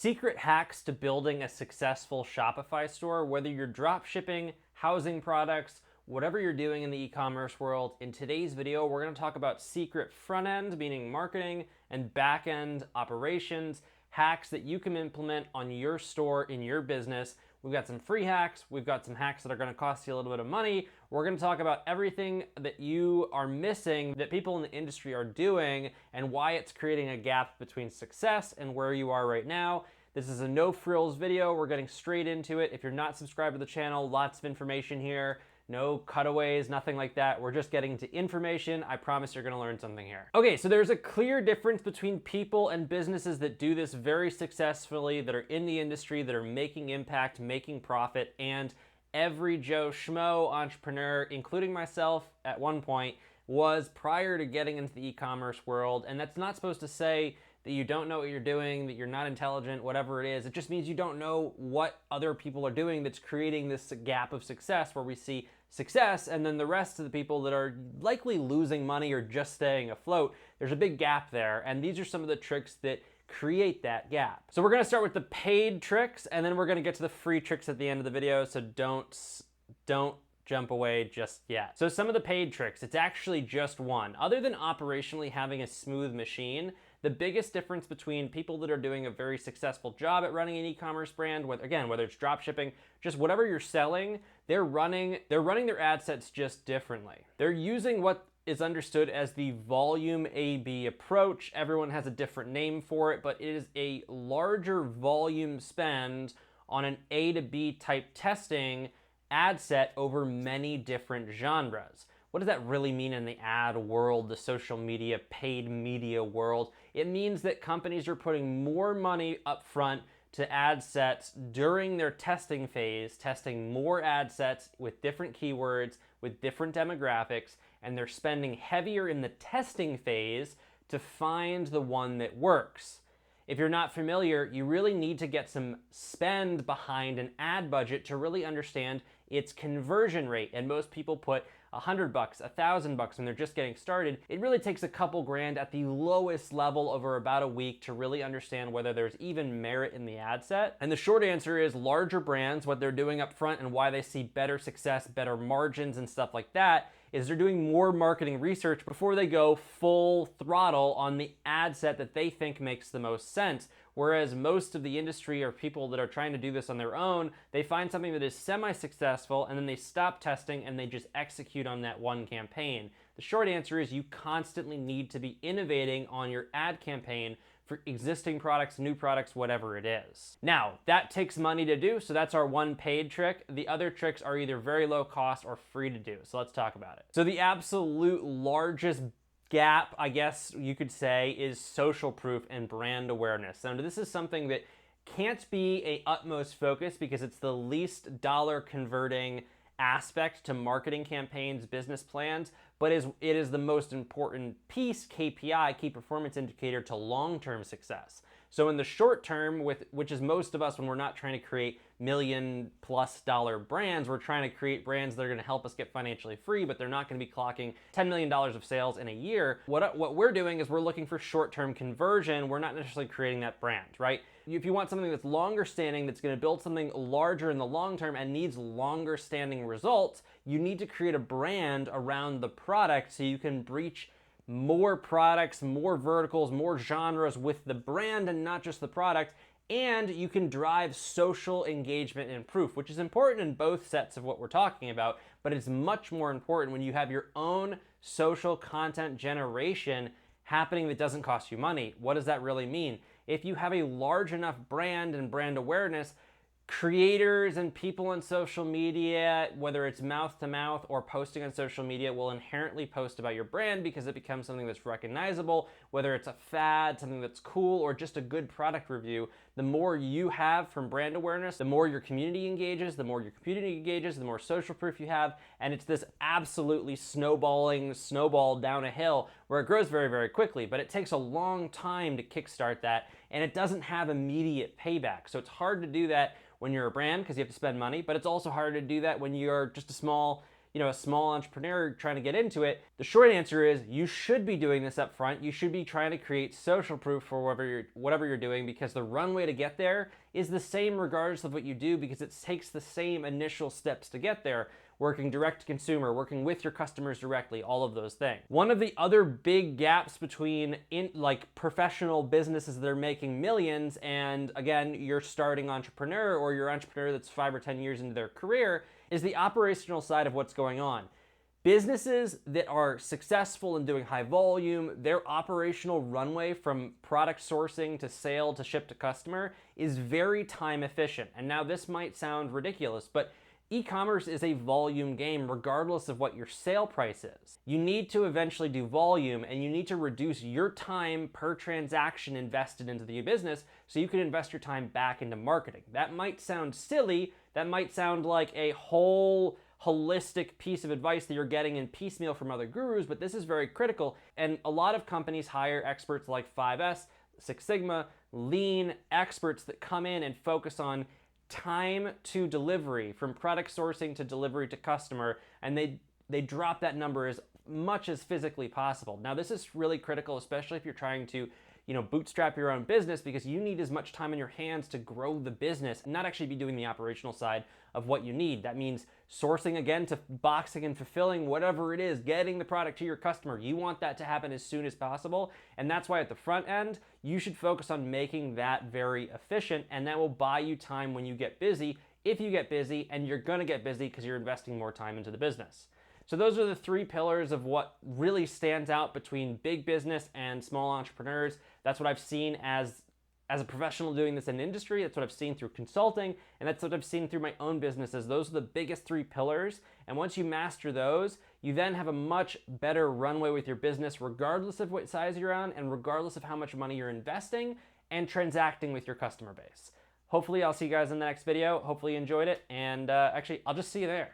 Secret hacks to building a successful Shopify store, whether you're drop shipping, housing products, whatever you're doing in the e-commerce world. In today's video, we're going to talk about secret front end, meaning marketing, and back end operations, hacks that you can implement on your store in your business. We've got some free hacks. We've got some hacks that are going to cost you a little bit of money. We're going to talk about everything that you are missing, that people in the industry are doing, and why it's creating a gap between success and where you are right now. This is a no frills video. We're getting straight into it. If you're not subscribed to the channel, lots of information here. No cutaways, nothing like that. We're just getting to information. I promise you're gonna learn something here. Okay, so there's a clear difference between people and businesses that do this very successfully, that are in the industry, that are making impact, making profit, and every Joe Schmo entrepreneur, including myself at one point, was prior to getting into the e-commerce world. And that's not supposed to say that you don't know what you're doing, that you're not intelligent, whatever it is. It just means you don't know what other people are doing that's creating this gap of success where we see success and then the rest of the people that are likely losing money or just staying afloat. There's a big gap there, and these are some of the tricks that create that gap. So we're gonna start with the paid tricks, and then we're gonna get to the free tricks at the end of the video, so don't jump away just yet. So some of the paid tricks, it's actually just one. Other than operationally having a smooth machine, the biggest difference between people that are doing a very successful job at running an e-commerce brand, whether it's drop shipping, just whatever you're selling, they're running their ad sets just differently. They're using what is understood as the volume A/B approach. Everyone has a different name for it, but it is a larger volume spend on an A to B type testing ad set over many different genres. What does that really mean in the ad world, the social media, paid media world? It means that companies are putting more money up front to ad sets during their testing phase, testing more ad sets with different keywords, with different demographics, and they're spending heavier in the testing phase to find the one that works. If you're not familiar, you really need to get some spend behind an ad budget to really understand its conversion rate. And most people put $100, $1,000 when they're just getting started. It really takes a couple grand at the lowest level over about a week to really understand whether there's even merit in the ad set. And the short answer is larger brands, what they're doing up front and why they see better success, better margins and stuff like that, is they're doing more marketing research before they go full throttle on the ad set that they think makes the most sense. Whereas most of the industry or people that are trying to do this on their own, they find something that is semi-successful and then they stop testing and they just execute on that one campaign. The short answer is you constantly need to be innovating on your ad campaign for existing products, new products, whatever it is. Now, that takes money to do, so that's our one paid trick. The other tricks are either very low cost or free to do, so let's talk about it. So the absolute largest gap, I guess you could say, is social proof and brand awareness. So this is something that can't be a utmost focus because it's the least dollar converting aspect to marketing campaigns, business plans, but it is the most important piece, KPI, key performance indicator, to long-term success. So in the short term, which is most of us when we're not trying to create $1 million+ brands, we're trying to create brands that are gonna help us get financially free, but they're not gonna be clocking $10 million of sales in a year. What we're doing is we're looking for short-term conversion. We're not necessarily creating that brand, right? If you want something that's longer standing, that's gonna build something larger in the long term and needs longer standing results, you need to create a brand around the product so you can reach more products, more verticals, more genres with the brand and not just the product, and you can drive social engagement and proof, which is important in both sets of what we're talking about, but it's much more important when you have your own social content generation happening that doesn't cost you money. What does that really mean? If you have a large enough brand and brand awareness, creators and people on social media, whether it's mouth to mouth or posting on social media, will inherently post about your brand because it becomes something that's recognizable, whether it's a fad, something that's cool, or just a good product review. The more you have from brand awareness, the more your community engages, the more social proof you have, and it's this absolutely snowball down a hill where it grows very, very quickly, but it takes a long time to kickstart that, and it doesn't have immediate payback. So it's hard to do that when you're a brand because you have to spend money, but it's also harder to do that when you're just a small a small entrepreneur trying to get into it, the short answer is you should be doing this up front. You should be trying to create social proof for whatever you're doing, because the runway to get there is the same regardless of what you do, because it takes the same initial steps to get there. Working direct to consumer, working with your customers directly, all of those things. One of the other big gaps between professional businesses that are making millions and, again, your starting entrepreneur or your entrepreneur that's 5 or 10 years into their career is the operational side of what's going on. Businesses that are successful in doing high volume, their operational runway from product sourcing to sale to ship to customer is very time efficient. And now this might sound ridiculous, but e-commerce is a volume game regardless of what your sale price is. You need to eventually do volume, and you need to reduce your time per transaction invested into the business so you can invest your time back into marketing. That might sound silly, that might sound like a whole holistic piece of advice that you're getting in piecemeal from other gurus, but this is very critical. And a lot of companies hire experts like 5S, Six Sigma, Lean, experts that come in and focus on time to delivery, from product sourcing to delivery to customer, and they drop that number as much as physically possible. Now, this is really critical, especially if you're trying to bootstrap your own business, because you need as much time in your hands to grow the business and not actually be doing the operational side of what you need. That means sourcing again to boxing and fulfilling, whatever it is, getting the product to your customer. You want that to happen as soon as possible. And that's why at the front end, you should focus on making that very efficient, and that will buy you time when you get busy, if you get busy, and you're gonna get busy because you're investing more time into the business. So those are the 3 pillars of what really stands out between big business and small entrepreneurs. That's what I've seen as a professional doing this in industry. That's what I've seen through consulting, and that's what I've seen through my own businesses. Those are the biggest 3 pillars. And once you master those, you then have a much better runway with your business, regardless of what size you're on and regardless of how much money you're investing and transacting with your customer base. Hopefully I'll see you guys in the next video. Hopefully you enjoyed it, and actually I'll just see you there.